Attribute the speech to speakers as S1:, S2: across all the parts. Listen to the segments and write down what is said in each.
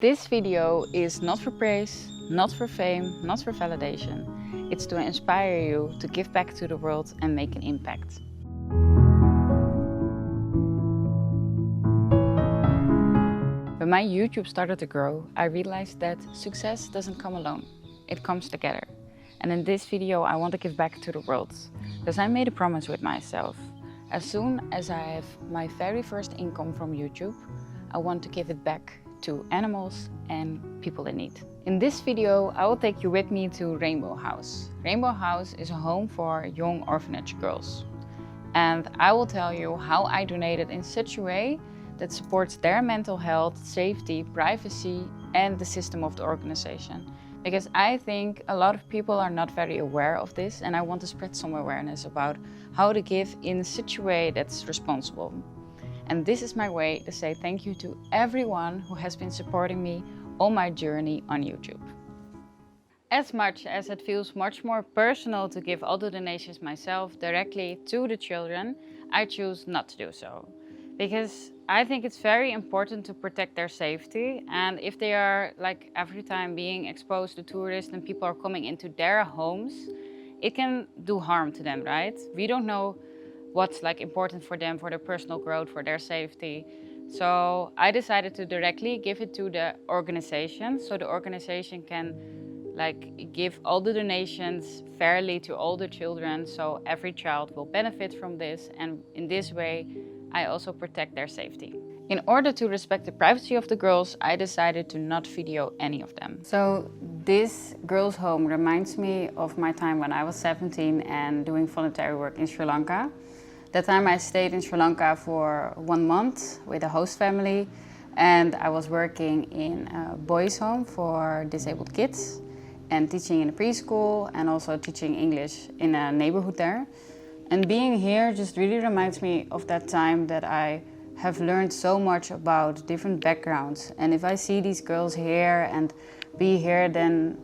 S1: This video is not for praise, not for fame, not for validation. It's to inspire you to give back to the world and make an impact. When my YouTube started to grow, I realized that success doesn't come alone. It comes together. And in this video, I want to give back to the world. Because I made a promise with myself. As soon as I have my very first income from YouTube, I want to give it back to animals and people in need. In this video, I will take you with me to Rainbow House. Rainbow House is a home for young orphanage girls. And I will tell you how I donated in such a way that supports their mental health, safety, privacy, and the system of the organization. Because I think a lot of people are not very aware of this, and I want to spread some awareness about how to give in such a way that's responsible. And this is my way to say thank you to everyone who has been supporting me on my journey on YouTube. As much as it feels much more personal to give all the donations myself directly to the children, I choose not to do so. Because I think it's very important to protect their safety, and if they are like every time being exposed to tourists and people are coming into their homes, it can do harm to them, right? We don't know what's like important for them, for their personal growth, for their safety. So I decided to directly give it to the organization, so the organization can like give all the donations fairly to all the children, so every child will benefit from this, and in this way I also protect their safety. In order to respect the privacy of the girls, I decided to not video any of them. So this girls' home reminds me of my time when I was 17 and doing voluntary work in Sri Lanka. That time I stayed in Sri Lanka for 1 month with a host family, and I was working in a boys' home for disabled kids and teaching in a preschool and also teaching English in a neighborhood there. And being here just really reminds me of that time that I have learned so much about different backgrounds. And if I see these girls here and be here, then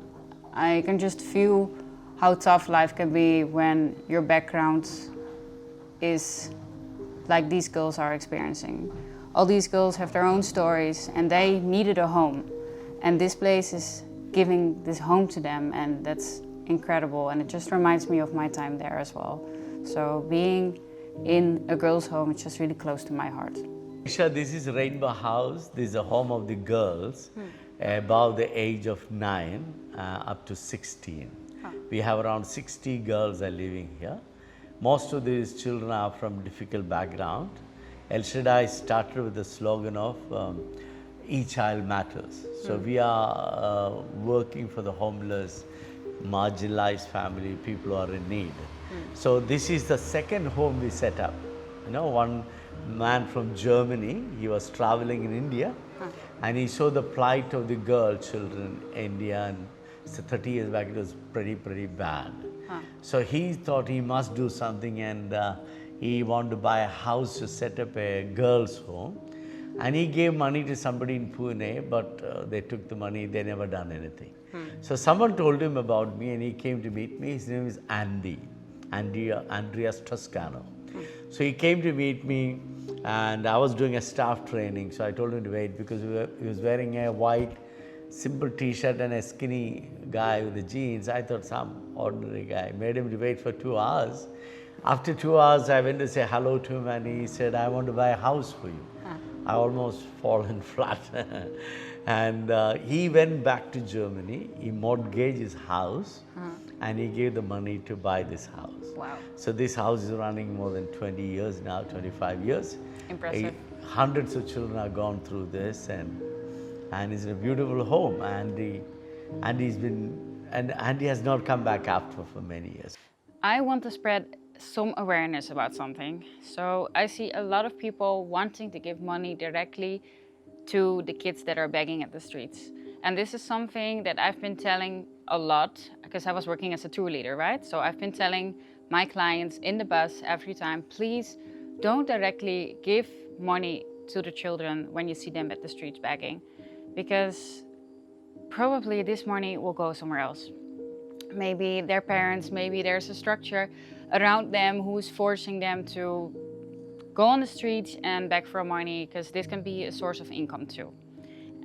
S1: I can just feel how tough life can be when your background is like these girls are experiencing. All these girls have their own stories and they needed a home. And this place is giving this home to them, and that's incredible. And it just reminds me of my time there as well. So being in a girls' home is just really close to my heart.
S2: Isha, this is Rainbow House. This is a home of the girls above the age of 9 up to 16. We have around 60 girls are living here. Most of these children are from difficult background. Shaddai started with the slogan of each child matters. So we are working for the homeless, marginalized family, people who are in need. So this is the second home we set up. You know, one man from Germany, he was traveling in India and he saw the plight of the girl children in India, and so 30 years back it was pretty bad. So he thought he must do something, and he wanted to buy a house to set up a girls' home. And he gave money to somebody in Pune, but they took the money, they never done anything. So someone told him about me and he came to meet me. His name is Andreas Toscano. So he came to meet me and I was doing a staff training. So I told him to wait because he was wearing a white simple t-shirt and a skinny guy with the jeans. I thought some ordinary guy. Made him to wait for 2 hours. After 2 hours, I went to say hello to him and he said, I want to buy a house for you. I almost fallen flat. And he went back to Germany. He mortgaged his house and he gave the money to buy this house.
S1: Wow.
S2: So this house is running more than 20 years now, 25 years.
S1: Impressive.
S2: Hundreds of children have gone through this, and it's a beautiful home. And he has not come back after for many years.
S1: I want to spread some awareness about something. So I see a lot of people wanting to give money directly to the kids that are begging at the streets. And this is something that I've been telling a lot because I was working as a tour leader, right? So I've been telling my clients in the bus every time, please don't directly give money to the children when you see them at the streets begging, because probably this money will go somewhere else. Maybe their parents, maybe there's a structure around them who's forcing them to go on the streets and beg for money, because this can be a source of income too.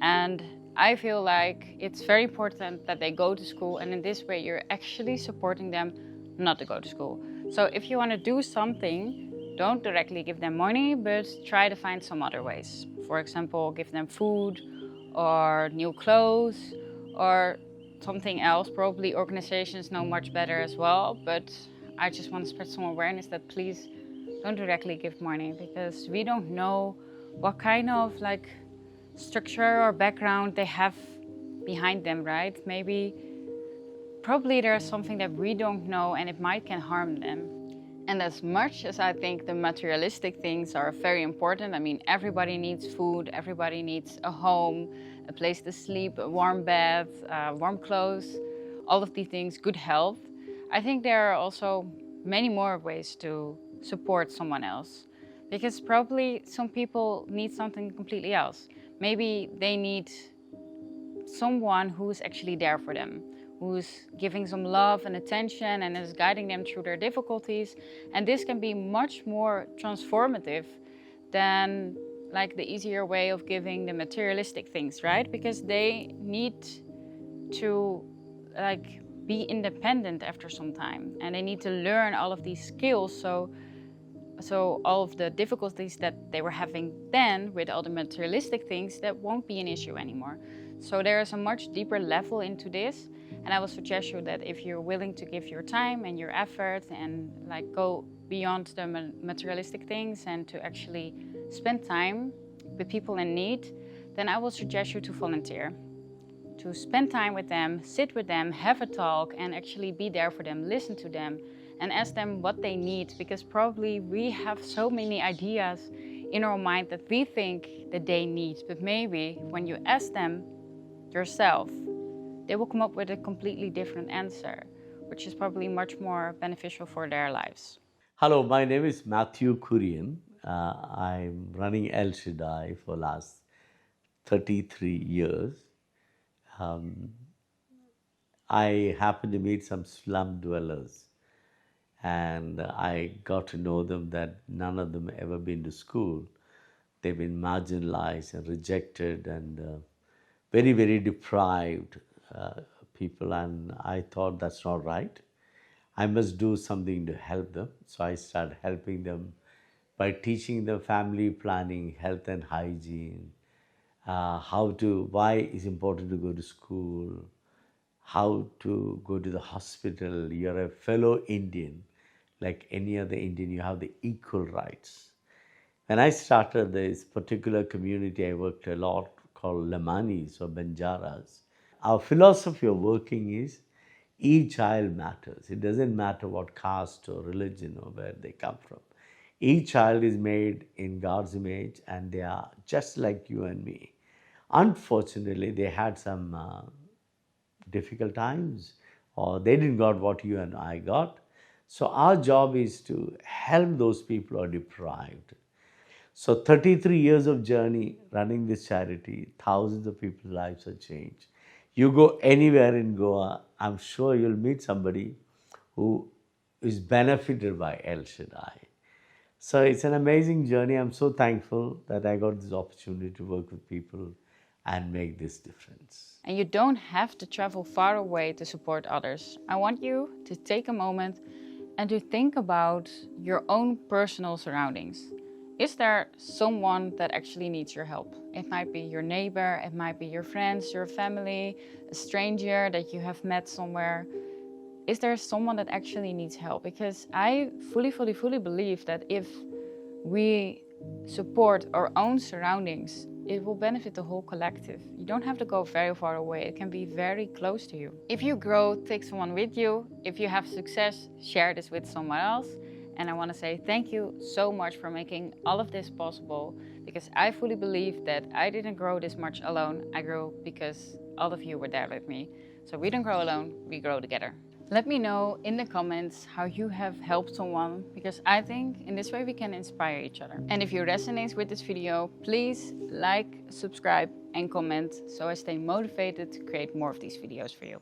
S1: And I feel like it's very important that they go to school, and in this way you're actually supporting them not to go to school. So if you want to do something, don't directly give them money, but try to find some other ways. For example, give them food or new clothes or something else. Probably organizations know much better as well, but I just want to spread some awareness that please don't directly give money, because we don't know what kind of structure or background they have behind them, right? Probably there's something that we don't know and it might can harm them. And as much as I think the materialistic things are very important, I mean, everybody needs food, everybody needs a home, a place to sleep, a warm bed, warm clothes, all of these things, good health. I think there are also many more ways to support someone else, because probably some people need something completely else. Maybe they need someone who's actually there for them, who's giving some love and attention and is guiding them through their difficulties. And this can be much more transformative than the easier way of giving the materialistic things, right? Because they need to be independent after some time, and they need to learn all of these skills, so all of the difficulties that they were having then with all the materialistic things, that won't be an issue anymore. So there is a much deeper level into this, and I will suggest you that if you're willing to give your time and your effort and go beyond the materialistic things and to actually spend time with people in need, then I will suggest you to volunteer. To spend time with them, sit with them, have a talk, and actually be there for them, listen to them, and ask them what they need, because probably we have so many ideas in our mind that we think that they need, but maybe when you ask them yourself, they will come up with a completely different answer, which is probably much more beneficial for their lives.
S2: Hello, my name is Matthew Kurian. I'm running El Shaddai for last 33 years. I happened to meet some slum dwellers, and I got to know them that none of them ever been to school. They've been marginalized and rejected and very, very deprived people, and I thought that's not right. I must do something to help them. So I started helping them by teaching them family planning, health and hygiene, why it's important to go to school, how to go to the hospital. You're a fellow Indian. Like any other Indian, you have the equal rights. When I started this particular community, I worked a lot called Lamanis or Banjaras. Our philosophy of working is each child matters. It doesn't matter what caste or religion or where they come from. Each child is made in God's image, and they are just like you and me. Unfortunately, they had some difficult times, or they didn't got what you and I got. So our job is to help those people who are deprived. So 33 years of journey running this charity, thousands of people's lives have changed. You go anywhere in Goa, I'm sure you'll meet somebody who is benefited by El Shaddai. So it's an amazing journey. I'm so thankful that I got this opportunity to work with people and make this difference.
S1: And you don't have to travel far away to support others. I want you to take a moment and to think about your own personal surroundings. Is there someone that actually needs your help? It might be your neighbor, it might be your friends, your family, a stranger that you have met somewhere. Is there someone that actually needs help? Because I fully believe that if we support our own surroundings, it will benefit the whole collective. You don't have to go very far away. It can be very close to you. If you grow, take someone with you. If you have success, share this with someone else. And I want to say thank you so much for making all of this possible, because I fully believe that I didn't grow this much alone. I grew because all of you were there with me. So we don't grow alone, we grow together. Let me know in the comments how you have helped someone, because I think in this way we can inspire each other. And if you resonate with this video, please like, subscribe and comment so I stay motivated to create more of these videos for you.